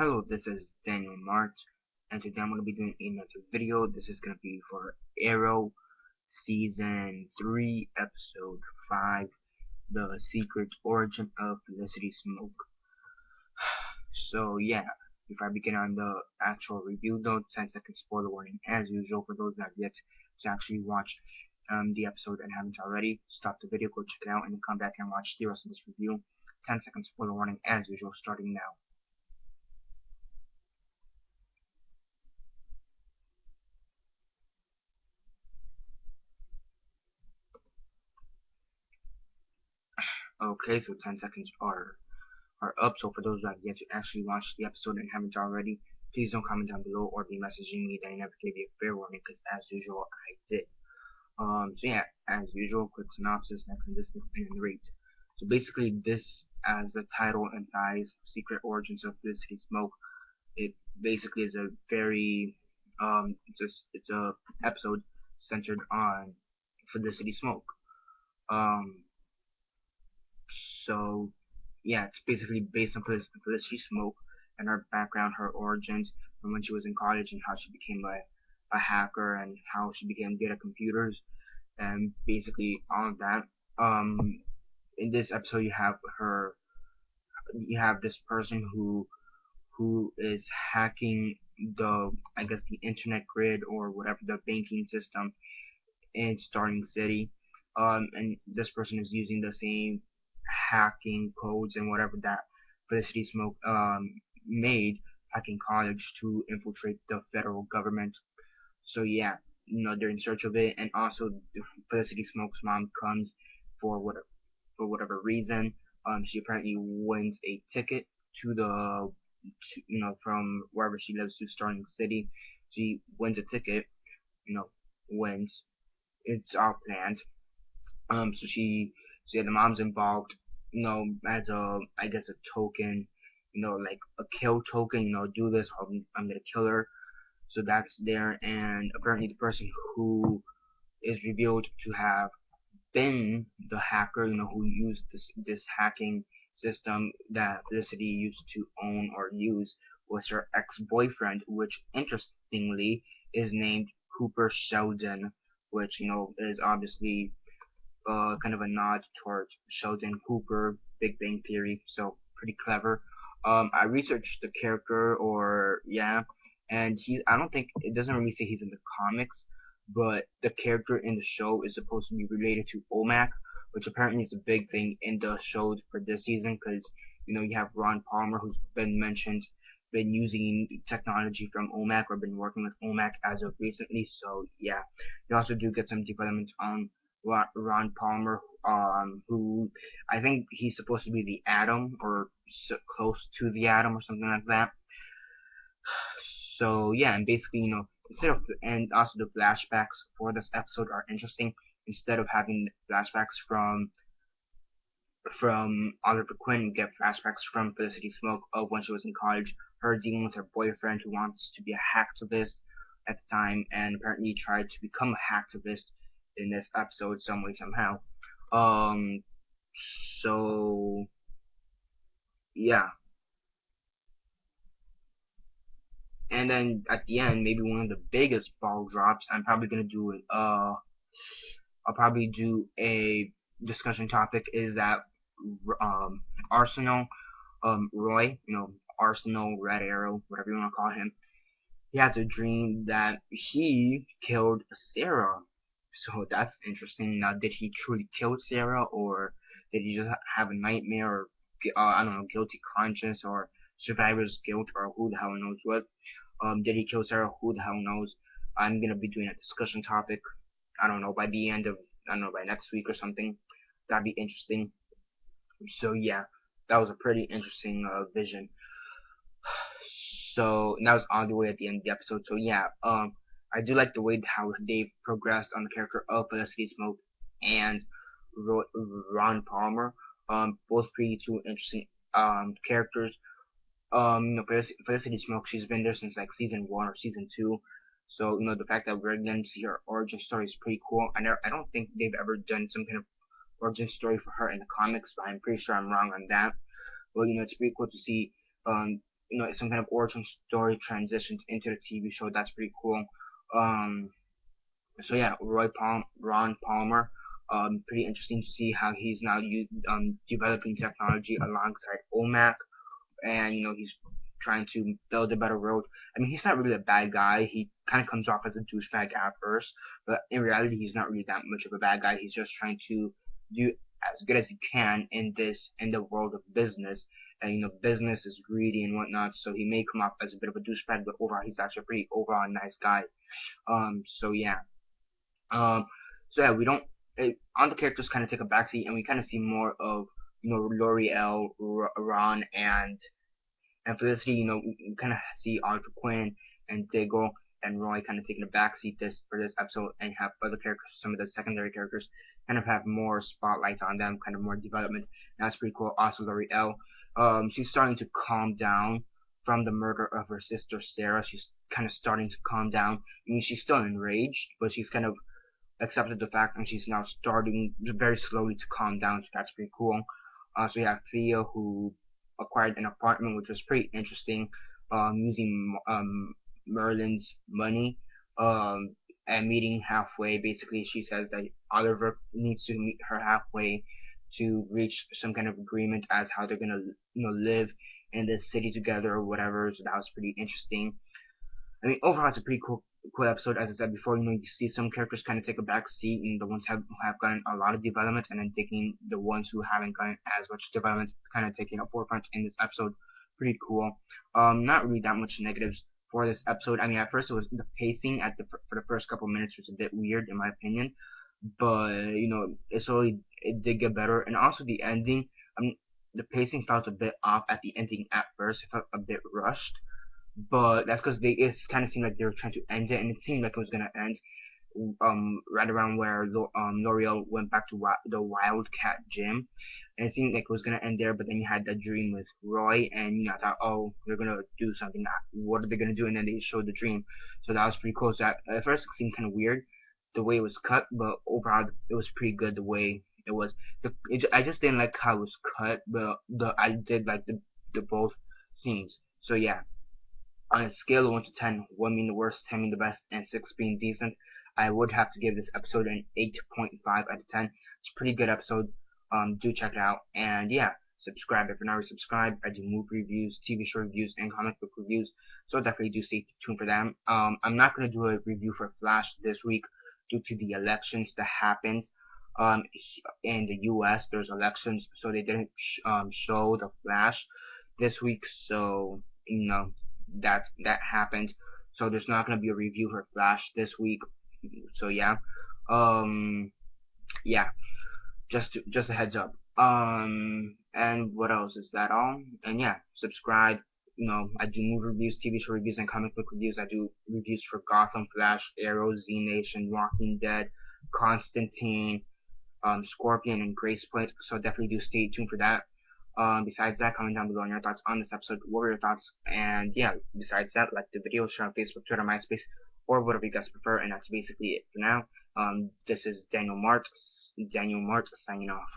Hello, this is Daniel Mart, and today I'm going to be doing another video. This is going to be for Arrow Season 3, Episode 5, The Secret Origin of Felicity Smoak. So yeah, before I begin on the actual review though, 10-second spoiler warning as usual for those that have yet to actually watch the episode and haven't already. Stop the video, go check it out, and then come back and watch the rest of this review. 10-second spoiler warning as usual, starting now. Okay, so 10 seconds are up. So for those that have yet to actually watch the episode and haven't already, please don't comment down below or be messaging me that I never gave you a fair warning, because as usual I did. So yeah, as usual, quick synopsis, next and this, next and rate. So basically, this, as the title implies, Secret Origins of Felicity Smoak, it basically is a very it's a episode centered on Felicity Smoak. Um, so yeah, it's basically based on Felicity Smoak and her background, her origins from when she was in college, and how she became a hacker, and how she became good at computers, and basically all of that. In this episode, you have this person who is hacking the, I guess, the internet grid or whatever, the banking system in Starling City. And this person is using the same hacking codes and whatever that Felicity Smoak made back in college to infiltrate the federal government. So yeah, they're in search of it, and also Felicity Smoak's mom comes for whatever reason. She apparently wins a ticket to from wherever she lives to Starling City. She wins a ticket, wins. It's all planned. So yeah, the mom's involved, as I guess a token, like a kill token, do this, I'm gonna kill her. So that's there, and apparently the person who is revealed to have been the hacker, who used this hacking system that Felicity used to own or use, was her ex-boyfriend, which interestingly is named Cooper Sheldon, which is obviously kind of a nod towards Sheldon Cooper, Big Bang Theory, so pretty clever. I researched the character, or yeah, and I don't think it doesn't really say he's in the comics, but the character in the show is supposed to be related to OMAC, which apparently is a big thing in the show for this season, because you have Ron Palmer, who's been mentioned, been using technology from OMAC, or been working with OMAC as of recently. So yeah, you also do get some development on Ron Palmer, who I think he's supposed to be the Atom, or so close to the Atom, or something like that. So yeah, and basically, and also the flashbacks for this episode are interesting. Instead of having flashbacks from Oliver Queen, you get flashbacks from Felicity Smoak of when she was in college, her dealing with her boyfriend who wants to be a hacktivist at the time, and apparently tried to become a hacktivist in this episode some way somehow. Um, so yeah, and then at the end, maybe one of the biggest ball drops. I'm probably gonna do it. I'll probably do a discussion topic, is that Arsenal, Roy, Arsenal, Red Arrow, whatever you want to call him. He has a dream that he killed Sarah. So that's interesting. Now, did he truly kill Sarah, or did he just have a nightmare, or I don't know, guilty conscience, or survivor's guilt, or who the hell knows what? Did he kill Sarah? Who the hell knows? I'm gonna be doing a discussion topic. I don't know, by the end of, I don't know, by next week or something. That'd be interesting. So yeah, that was a pretty interesting vision. So that was all the way at the end of the episode. So yeah, I do like the way how they progressed on the character of Felicity Smoak and Ron Palmer. Both pretty two interesting characters. Felicity Smoak, she's been there since like season 1 or season 2. So the fact that we're going to see her origin story is pretty cool. I don't think they've ever done some kind of origin story for her in the comics, but I'm pretty sure I'm wrong on that. Well, it's pretty cool to see some kind of origin story transitions into the TV show. That's pretty cool. Um, so yeah, Ron Palmer. Pretty interesting to see how he's now developing technology alongside OMAC, and he's trying to build a better world. I mean, he's not really a bad guy. He kind of comes off as a douchebag at first, but in reality, he's not really that much of a bad guy. He's just trying to do as good as he can in the world of business. And business is greedy and whatnot, so he may come off as a bit of a douchebag, but overall, he's actually a pretty overall nice guy. So yeah. Um, so yeah, we don't. On the characters kind of take a backseat, and we kind of see more of L'Oreal, Ron, and Felicity. We kind of see Arthur Quinn and Diggle and Roy kind of taking a backseat for this episode, and have other characters, some of the secondary characters, kind of have more spotlights on them, kind of more development. And that's pretty cool. Also, L'Oreal, she's starting to calm down from the murder of her sister Sarah. She's kind of starting to calm down. I mean, she's still enraged, but she's kind of accepted the fact, and she's now starting very slowly to calm down. So that's pretty cool. So you have Thea, who acquired an apartment, which was pretty interesting, using Merlin's money, and meeting halfway. Basically, she says that Oliver needs to meet her halfway to reach some kind of agreement as how they're gonna live in this city together or whatever. So that was pretty interesting. I mean, overall, it's a pretty cool episode. As I said before, you see some characters kind of take a back seat, and the ones who have gotten a lot of development, and then taking the ones who haven't gotten as much development, kind of taking a forefront in this episode. Pretty cool. Not really that much negatives for this episode. I mean, at first it was the pacing for the first couple minutes was a bit weird in my opinion, but it did get better, and also the ending. The pacing felt a bit off at the ending at first. It felt a bit rushed, but that's because it kind of seemed like they were trying to end it, and it seemed like it was gonna end right around where L'Oreal went back to the Wildcat gym, and it seemed like it was gonna end there. But then you had that dream with Roy, and I thought, oh, they're gonna do something. What are they gonna do? And then they showed the dream, so that was pretty cool. So at first it seemed kind of weird the way it was cut, but overall it was pretty good the way it was. I just didn't like how it was cut, but I did like the both scenes. So yeah. On a scale of 1 to 10, 1 being the worst, 10 being the best, and 6 being decent, I would have to give this episode an 8.5 out of 10. It's a pretty good episode. Do check it out. And yeah, subscribe if you're not already subscribed. I do movie reviews, TV show reviews, and comic book reviews. So definitely do stay tuned for them. I'm not going to do a review for Flash this week due to the elections that happened. In the U.S., there's elections, so they didn't show the Flash this week. So that happened. So there's not gonna be a review for Flash this week. So yeah, yeah, just a heads up. And what else? Is that all? And yeah, subscribe. I do movie reviews, TV show reviews, and comic book reviews. I do reviews for Gotham, Flash, Arrow, Z Nation, Walking Dead, Constantine, Scorpion, and Graceplate. So definitely do stay tuned for that. Besides that, comment down below on your thoughts on this episode. What were your thoughts? And yeah, besides that, like the video, share on Facebook, Twitter, MySpace, or whatever you guys prefer. And that's basically it for now. This is Daniel Mart signing off.